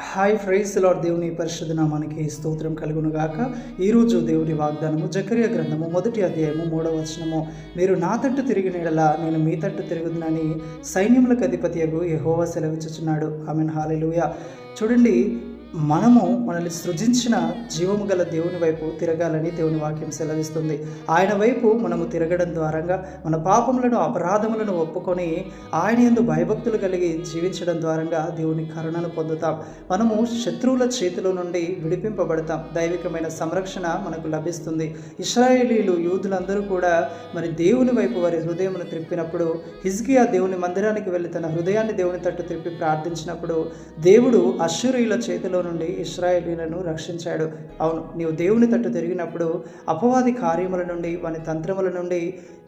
Hi praise lord. దేవుని పరిశుద్ధ నామానికి స్తోత్రం కలుగును గాక. ఈరోజు దేవుని వాగ్దానము జకర్యా గ్రంథము 1వ అధ్యాయము 3వ వచనము. మీరు నా తట్టు తిరిగిన యెడల నేను మీ తట్టు తిరుగుదునని సైన్యములకు అధిపతియగు యెహోవా సెలవిచ్చుచున్నాడు. ఆమేన్. హల్లెలూయా. చూడండి, మనము మనల్ని సృజించిన జీవము గల దేవుని వైపు తిరగాలని దేవుని వాక్యం సెలవిస్తుంది. ఆయన వైపు మనము తిరగడం ద్వారంగా మన పాపములను అపరాధములను ఒప్పుకొని ఆయన యందు భయభక్తులు కలిగి జీవించడం ద్వారంగా దేవుని కరుణను పొందుతాం. మనము శత్రువుల చేతిలో నుండి విడిపింపబడతాం. దైవికమైన సంరక్షణ మనకు లభిస్తుంది. ఇశ్రాయేలీలు యూదులందరూ కూడా మరి దేవుని వైపు వారి హృదయమును త్రిప్పినప్పుడు, హిజ్కియా దేవుని మందిరానికి వెళ్ళి తన హృదయాన్ని దేవుని తట్టు త్రిప్పి ప్రార్థించినప్పుడు దేవుడు అష్షూరీయుల చేతిలో నుండి ఇశ్రాయేలీలను రక్షించాడు. అవును, నీవు దేవుని తట్టు తిరిగినప్పుడు అపవాది కార్యముల నుండి వాని తంత్రముల నుండి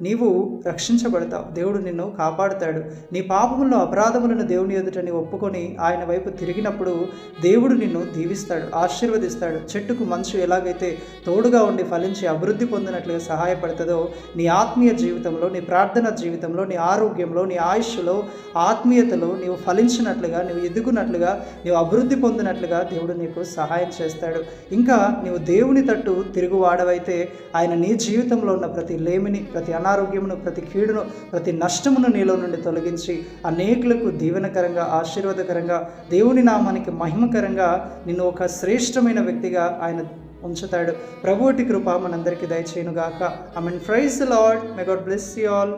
నీవు రక్షించబడతావు. దేవుడు నిన్ను కాపాడుతాడు. నీ పాపములను అపరాధములను దేవుని ఎదుట నీవు ఒప్పుకొని ఆయన వైపు తిరిగినప్పుడు దేవుడు నిన్ను దీవిస్తాడు, ఆశీర్వదిస్తాడు. చెట్టుకు మంచు ఎలాగైతే తోడుగా ఉండి ఫలించి అభివృద్ధి పొందినట్లుగా సహాయపడుతుందో, నీ ఆత్మీయ జీవితంలో, నీ ప్రార్థన జీవితంలో, నీ ఆరోగ్యంలో, నీ ఆయుష్లో, ఆత్మీయతలో నీవు ఫలించినట్లుగా, నీవు ఎదుగునట్లుగా, నీవు అభివృద్ధి పొందినట్లుగా దేవుడు నీకు సహాయం చేస్తాడు. ఇంకా నీవు దేవుని తట్టు తిరుగువాడవైతే ఆయన నీ జీవితంలో ఉన్న ప్రతి లేమిని, ప్రతి అనారోగ్యమును, ప్రతి కీడును, ప్రతి నష్టమును నీలో నుండి తొలగించి అనేకులకు దీవెనకరంగా, ఆశీర్వాదకరంగా, దేవుని నామానికి మహిమకరంగా నిన్ను ఒక శ్రేష్టమైన వ్యక్తిగా ఆయన ఉంచుతాడు. ప్రభువుటి కృప మనందరికీ దయచేయునుగాక. ఆమేన్. Praise the Lord. May God bless you all.